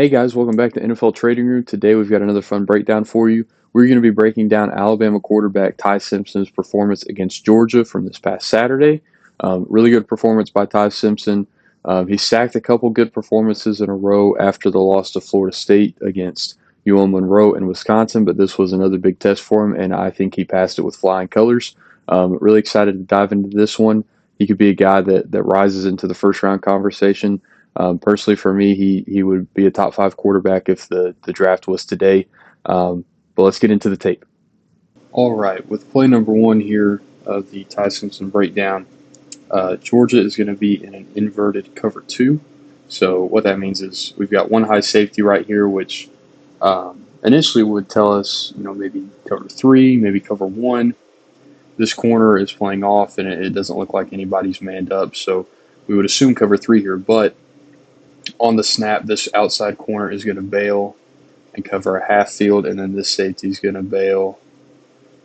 Hey guys, welcome back to NFL Trading Room. Today we've got another fun breakdown for you. We're going to be breaking down Alabama quarterback Ty Simpson's performance against Georgia from this past Saturday. Really good performance by Ty Simpson. He stacked a couple good performances in a row after the loss to Florida State against UL Monroe and Wisconsin, but this was another big test for him, and I think he passed it with flying colors. Really excited to dive into this one. He could be a guy that rises into the first round conversation. Personally, for me, he would be a top five quarterback if the draft was today. But let's get into the tape. All right, with play number one here of the Ty Simpson breakdown, Georgia is going to be in an inverted cover two. So what that means is we've got one high safety right here, which initially would tell us, maybe cover three, maybe cover one. This corner is playing off, and it doesn't look like anybody's manned up. So we would assume cover three here, but on the snap, this outside corner is going to bail and cover a half field, and then this safety is going to bail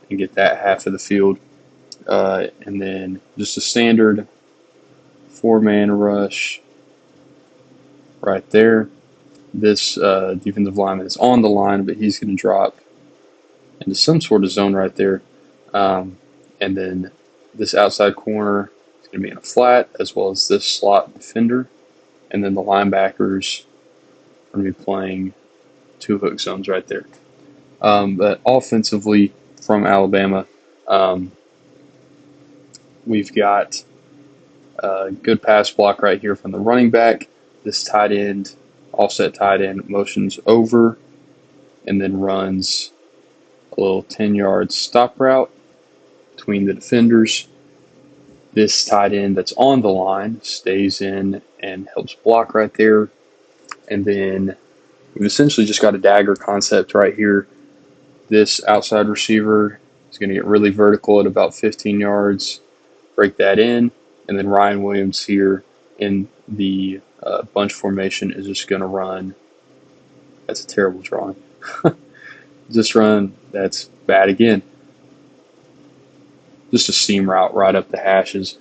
and get that half of the field. And then just a standard four-man rush right there. This defensive lineman is on the line, but he's going to drop into some sort of zone right there. And then this outside corner is going to be in a flat, as well as this slot defender. And then the linebackers are going to be playing two hook zones right there. But offensively from Alabama, we've got a good pass block right here from the running back. This tight end, offset tight end, motions over and then runs a little 10-yard stop route between the defenders. This tight end that's on the line stays in and helps block right there. And then we've essentially just got a dagger concept right here. This outside receiver is going to get really vertical at about 15 yards, break that in, and then Ryan Williams here in the bunch formation is just going to run. That's a terrible drawing. Just run. That's bad again. Just a seam route right up the hashes.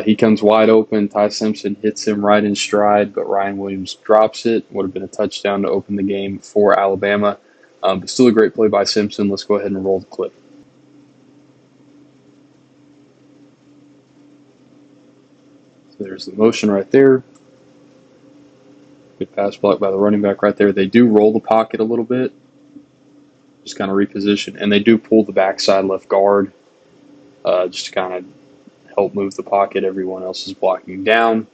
He comes wide open. Ty Simpson hits him right in stride, but Ryan Williams drops it. Would have been a touchdown to open the game for Alabama. But still a great play by Simpson. Let's go ahead and roll the clip. So there's the motion right there. Good pass block by the running back right there. They do roll the pocket a little bit, just kind of reposition, and they do pull the backside left guard just to kind of help move the pocket. Everyone else is blocking down.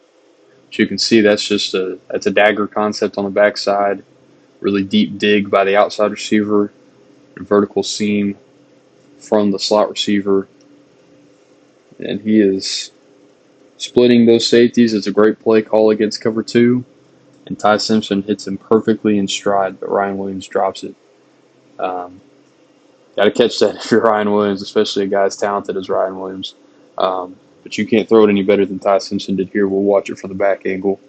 As you can see, that's a dagger concept on the backside. Really deep dig by the outside receiver, a vertical seam from the slot receiver, and he is splitting those safeties. It's a great play call against cover two, and Ty Simpson hits him perfectly in stride, but Ryan Williams drops it. Got to catch that if you're Ryan Williams, especially a guy as talented as Ryan Williams. But you can't throw it any better than Ty Simpson did here. We'll watch it from the back angle.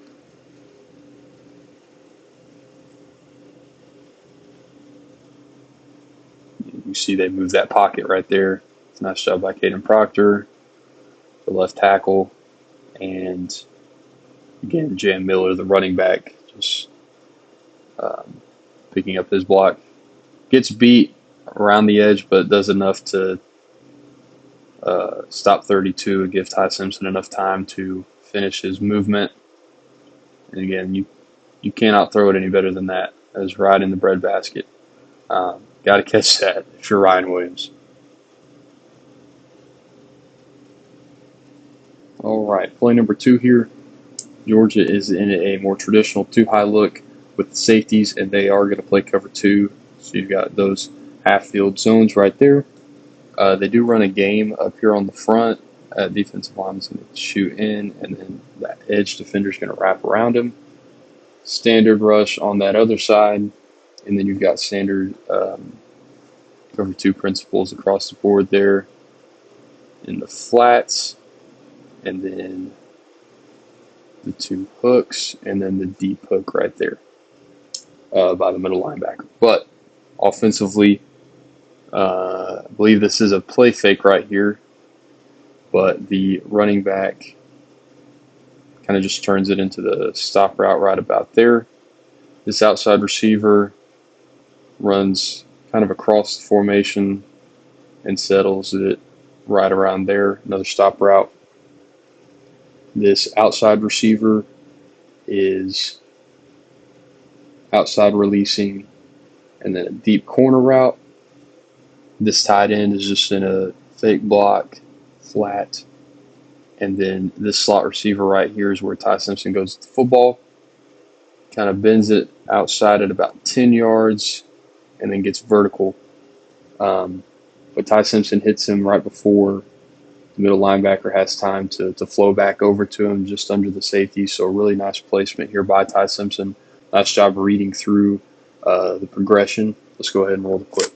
You see they move that pocket right there. It's a nice job by Caden Proctor, the left tackle. And again, Jam Miller, the running back, just picking up his block. Gets beat around the edge, but does enough to stop 32 and give Ty Simpson enough time to finish his movement. And again, you cannot throw it any better than that. That is right in the breadbasket. Got to catch that if you're Ryan Williams. All right, play number two here. Georgia is in a more traditional two-high look with the safeties, and they are going to play cover two. So you've got those half-field zones right there. They do run a game up here on the front. Defensive line's going to shoot in, and then that edge defender's going to wrap around him. Standard rush on that other side, and then you've got standard cover two principles across the board there in the flats, and then the two hooks, and then the deep hook right there by the middle linebacker. But offensively, I believe this is a play fake right here, but the running back kind of just turns it into the stop route right about there. This outside receiver runs kind of across the formation and settles it right around there. Another stop route. This outside receiver is outside releasing and then a deep corner route. This tight end is just in a fake block, flat. And then this slot receiver right here is where Ty Simpson goes with the football, kind of bends it outside at about 10 yards, and then gets vertical. But Ty Simpson hits him right before the middle linebacker has time to flow back over to him just under the safety. So a really nice placement here by Ty Simpson. Nice job reading through the progression. Let's go ahead and roll the clip.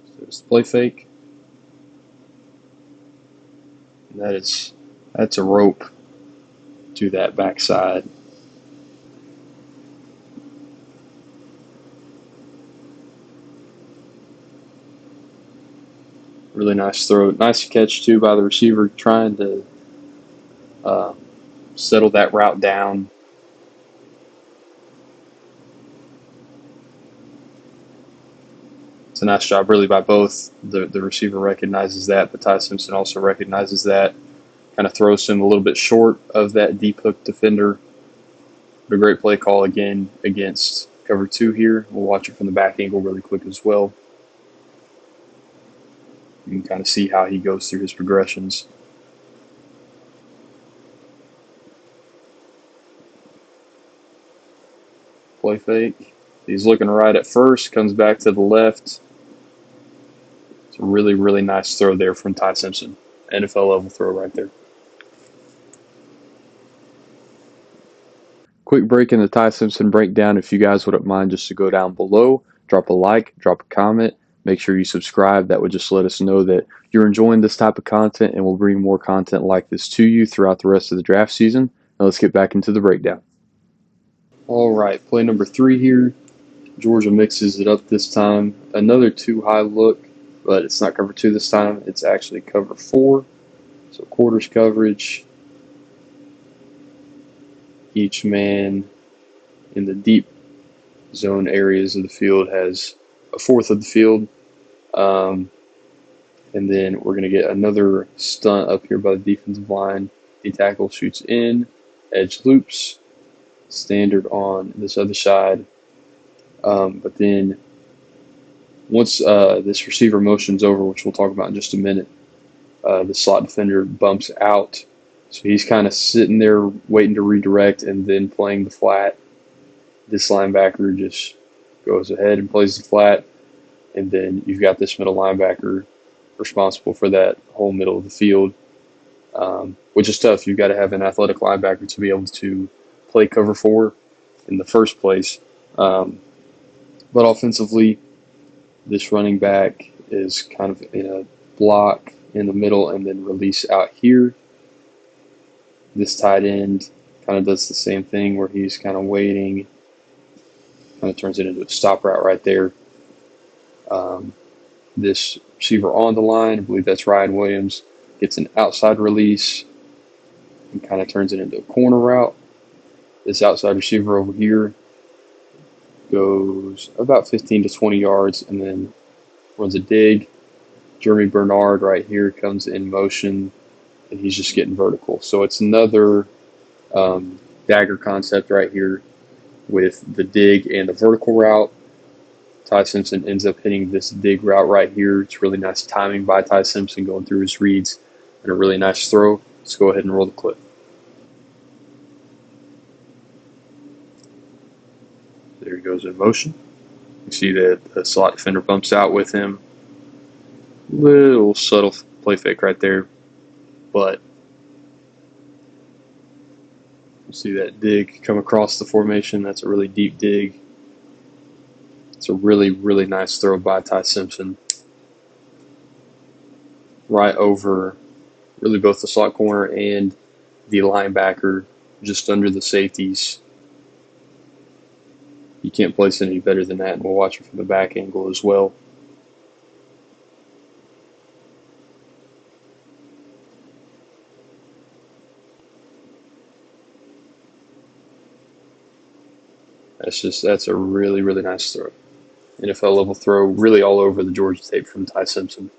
So there's the play fake. And that's a rope to that backside. Really nice throw. Nice catch, too, by the receiver trying to settle that route down. It's a nice job, really, by both. The receiver recognizes that, but Ty Simpson also recognizes that. Kind of throws him a little bit short of that deep hook defender. But a great play call again against cover 2 here. We'll watch it from the back angle really quick as well. You can kind of see how he goes through his progressions. Play fake. He's looking right at first, comes back to the left. It's a really, really nice throw there from Ty Simpson. NFL level throw right there. Quick break in the Ty Simpson breakdown. If you guys wouldn't mind just to go down below, drop a like, drop a comment, make sure you subscribe. That would just let us know that you're enjoying this type of content, and we'll bring more content like this to you throughout the rest of the draft season. Now let's get back into the breakdown. All right, play number 3 here. Georgia mixes it up this time. Another too high look, but it's not cover 2 this time. It's actually cover 4. So quarters coverage. Each man in the deep zone areas of the field has a fourth of the field. And then we're going to get another stunt up here by the defensive line. The tackle shoots in, edge loops, standard on this other side. But then once this receiver motion's over, which we'll talk about in just a minute, the slot defender bumps out. So he's kind of sitting there waiting to redirect and then playing the flat. This linebacker just goes ahead and plays the flat. And then you've got this middle linebacker responsible for that whole middle of the field, which is tough. You've got to have an athletic linebacker to be able to play cover 4 in the first place. But offensively, this running back is kind of in a block in the middle and then release out here. This tight end kind of does the same thing where he's kind of waiting, kind of turns it into a stop route right there. This receiver on the line, I believe that's Ryan Williams, gets an outside release and kind of turns it into a corner route. This outside receiver over here goes about 15 to 20 yards and then runs a dig. Jeremy Bernard right here comes in motion, and he's just getting vertical. So it's another dagger concept right here with the dig and the vertical route. Ty Simpson ends up hitting this dig route right here. It's really nice timing by Ty Simpson going through his reads and a really nice throw. Let's go ahead and roll the clip. There he goes in motion. You see that the slot defender bumps out with him. Little subtle play fake right there, but you see that dig come across the formation. That's a really deep dig. It's a really, really nice throw by Ty Simpson. Right over really both the slot corner and the linebacker, just under the safeties. You can't place it any better than that, and we'll watch it from the back angle as well. That's a really, really nice throw. NFL level throw, really all over the Georgia tape from Ty Simpson.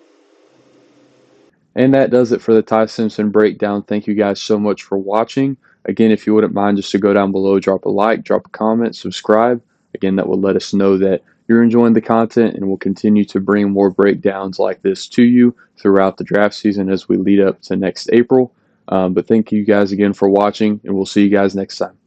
And that does it for the Ty Simpson breakdown. Thank you guys so much for watching. Again, if you wouldn't mind just to go down below, drop a like, drop a comment, subscribe. Again, that will let us know that you're enjoying the content, and we'll continue to bring more breakdowns like this to you throughout the draft season as we lead up to next April. But thank you guys again for watching, and we'll see you guys next time.